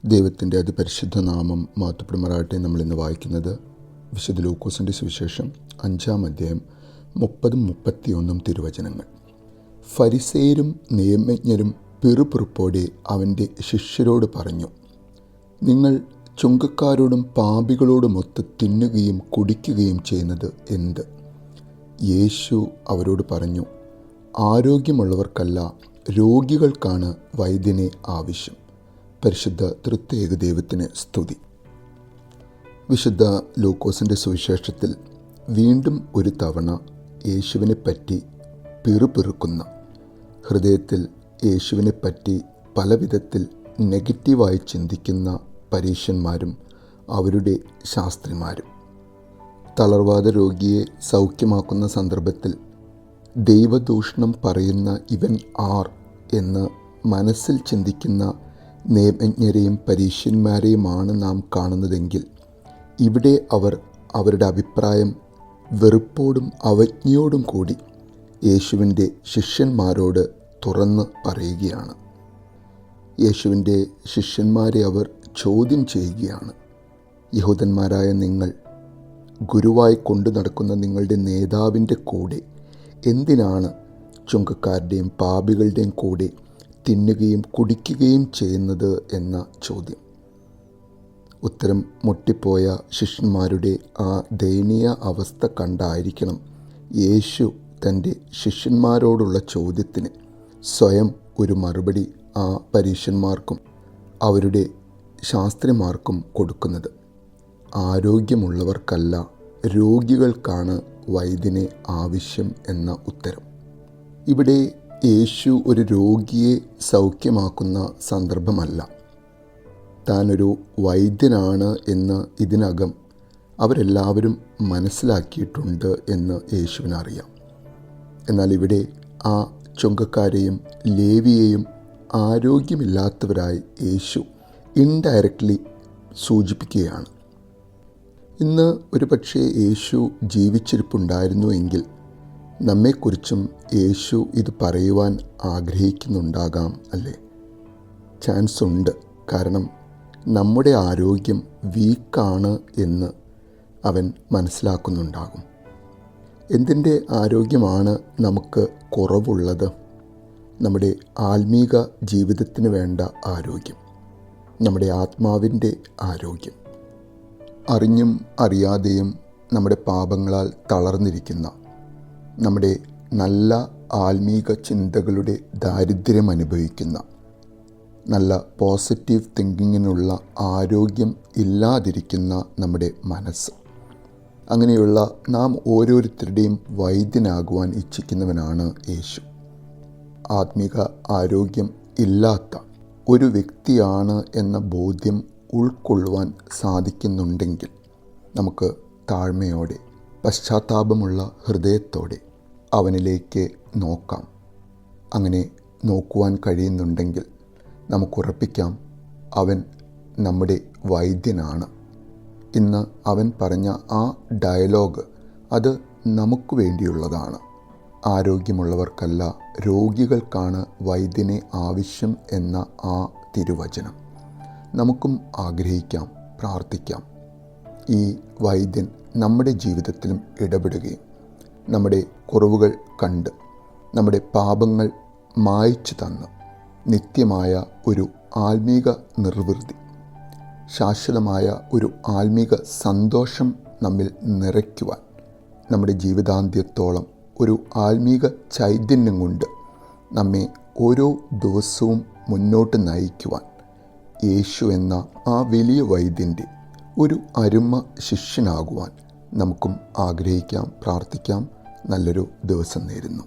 ദൈവത്തിൻ്റെ അതിപരിശുദ്ധ നാമം മഹത്വപ്പെടുമാറാകട്ടെ. നമ്മളിന്ന് വായിക്കുന്നത് വിശുദ്ധ ലൂക്കോസിൻ്റെ സുവിശേഷം 5-ാം അധ്യായം 30-31 തിരുവചനങ്ങൾ. ഫരിസേയരും നിയമജ്ഞരും പിറുപിറുപ്പോടെ അവൻ്റെ ശിഷ്യരോട് പറഞ്ഞു, നിങ്ങൾ ചുങ്കക്കാരോടും പാപികളോടുമൊത്ത് തിന്നുകയും കുടിക്കുകയും ചെയ്യുന്നത് എന്ത്? യേശു അവരോട് പറഞ്ഞു, ആരോഗ്യമുള്ളവർക്കല്ല, രോഗികൾക്കാണ് വൈദ്യനെ ആവശ്യം. പരിശുദ്ധ തൃത്യേക ദൈവത്തിന് സ്തുതി. വിശുദ്ധ ലൂക്കോസിൻ്റെ സുവിശേഷത്തിൽ വീണ്ടും ഒരു തവണ യേശുവിനെപ്പറ്റി പിറുപിറുക്കുന്ന, ഹൃദയത്തിൽ യേശുവിനെപ്പറ്റി പല വിധത്തിൽ നെഗറ്റീവായി ചിന്തിക്കുന്ന പരീശന്മാരും അവരുടെ ശാസ്ത്രിമാരും. തളർവാദ രോഗിയെ സൗഖ്യമാക്കുന്ന സന്ദർഭത്തിൽ ദൈവദൂഷണം പറയുന്ന ഇവൻ ആർ എന്ന് മനസ്സിൽ ചിന്തിക്കുന്ന നിയമജ്ഞരെയും പരീശന്മാരെയുമാണ് നാം കാണുന്നതെങ്കിൽ, ഇവിടെ അവർ അവരുടെ അഭിപ്രായം വെറുപ്പോടും അവജ്ഞയോടും കൂടി യേശുവിൻ്റെ ശിഷ്യന്മാരോട് തുറന്ന് പറയുകയാണ്. യേശുവിൻ്റെ ശിഷ്യന്മാരെ അവർ ചോദ്യം ചെയ്യുകയാണ്. യഹൂദന്മാരായ നിങ്ങൾ ഗുരുവായി കൊണ്ടു നടക്കുന്ന നിങ്ങളുടെ നേതാവിൻ്റെ കൂടെ എന്തിനാണ് ചുങ്കക്കാരുടെയും പാപികളുടെയും കൂടെ തിന്നുകയും കുടിക്കുകയും ചെയ്യുന്നത് എന്ന ചോദ്യം. ഉത്തരം മുട്ടിപ്പോയ ശിഷ്യന്മാരുടെ ആ ദയനീയ അവസ്ഥ കണ്ടായിരിക്കണം യേശു തൻ്റെ ശിഷ്യന്മാരോടുള്ള ചോദ്യത്തിന് സ്വയം ഒരു മറുപടി ആ പരീശന്മാർക്കും അവരുടെ ശാസ്ത്രിമാർക്കും കൊടുക്കുന്നത്. ആരോഗ്യമുള്ളവർക്കല്ല, രോഗികൾക്കാണ് വൈദ്യനെ ആവശ്യം എന്ന ഉത്തരം. ഇവിടെ യേശു ഒരു രോഗിയെ സൗഖ്യമാക്കുന്ന സന്ദർഭമല്ല. താനൊരു വൈദ്യനാണ് എന്ന് ഇതിനകം അവരെല്ലാവരും മനസ്സിലാക്കിയിട്ടുണ്ട് എന്ന് യേശുവിനറിയാം. എന്നാൽ ഇവിടെ ആ ചുങ്കക്കാരെയും ലേവിയെയും ആരോഗ്യമില്ലാത്തവരായി യേശു ഇൻഡയറക്റ്റ്ലി സൂചിപ്പിക്കുകയാണ്. ഇന്ന് ഒരു പക്ഷേ യേശു ജീവിച്ചിരിപ്പുണ്ടായിരുന്നു എങ്കിൽ നമ്മെക്കുറിച്ചും യേശു ഇത് പറയുവാൻ ആഗ്രഹിക്കുന്നുണ്ടാകാം, അല്ലേ? ചാൻസ് ഉണ്ട്. കാരണം നമ്മുടെ ആരോഗ്യം വീക്കാണ് എന്ന് അവൻ മനസ്സിലാക്കുന്നുണ്ടാകും. എന്തിൻ്റെ ആരോഗ്യമാണ് നമുക്ക് കുറവുള്ളത്? നമ്മുടെ ആത്മീക ജീവിതത്തിന് വേണ്ട ആരോഗ്യം, നമ്മുടെ ആത്മാവിൻ്റെ ആരോഗ്യം. അറിഞ്ഞും അറിയാതെയും നമ്മുടെ പാപങ്ങളാൽ തളർന്നിരിക്കുന്ന, നമ്മുടെ നല്ല ആത്മീക ചിന്തകളുടെ ദാരിദ്ര്യം അനുഭവിക്കുന്ന, നല്ല പോസിറ്റീവ് തിങ്കിങ്ങിനുള്ള ആരോഗ്യം ഇല്ലാതിരിക്കുന്ന നമ്മുടെ മനസ്സ്, അങ്ങനെയുള്ള നാം ഓരോരുത്തരുടെയും വൈദ്യനാകുവാൻ ഇച്ഛിക്കുന്നവനാണ് യേശു. ആത്മീക ആരോഗ്യം ഇല്ലാത്ത ഒരു വ്യക്തിയാണ് എന്ന ബോധ്യം ഉൾക്കൊള്ളുവാൻ സാധിക്കുന്നുണ്ടെങ്കിൽ നമുക്ക് താഴ്മയോടെ പശ്ചാത്താപമുള്ള ഹൃദയത്തോടെ അവനിലേക്ക് നോക്കാം. അങ്ങനെ നോക്കുവാൻ കഴിയുന്നുണ്ടെങ്കിൽ നമുക്കുറപ്പിക്കാം, അവൻ നമ്മുടെ വൈദ്യനാണ്. ഇന്ന് അവൻ പറഞ്ഞ ആ ഡയലോഗ് അത് നമുക്ക് വേണ്ടിയുള്ളതാണ്. ആരോഗ്യമുള്ളവർക്കല്ല, രോഗികൾക്കാണ് വൈദ്യനെ ആവശ്യം എന്ന ആ തിരുവചനം നമുക്കും ആഗ്രഹിക്കാം, പ്രാർത്ഥിക്കാം. ഈ വൈദ്യൻ നമ്മുടെ ജീവിതത്തിലും ഇടപെടുകയും നമ്മുടെ കുറവുകൾ കണ്ട് നമ്മുടെ പാപങ്ങൾ മായ്ച്ചു തന്ന് നിത്യമായ ഒരു ആത്മീക നിർവൃത്തി, ശാശ്വതമായ ഒരു ആത്മീക സന്തോഷം നമ്മിൽ നിറയ്ക്കുവാൻ, നമ്മുടെ ജീവിതാന്ത്യത്തോളം ഒരു ആത്മീക ചൈതന്യം കൊണ്ട് നമ്മെ ഓരോ ദിവസവും മുന്നോട്ട് നയിക്കുവാൻ യേശു എന്ന ആ വലിയ വൈദ്യൻ്റെ ഒരു അരുമ ശിഷ്യനാകുവാൻ നമുക്കും ആഗ്രഹിക്കാം, പ്രാർത്ഥിക്കാം. നല്ലൊരു ദിവസം നേരുന്നു.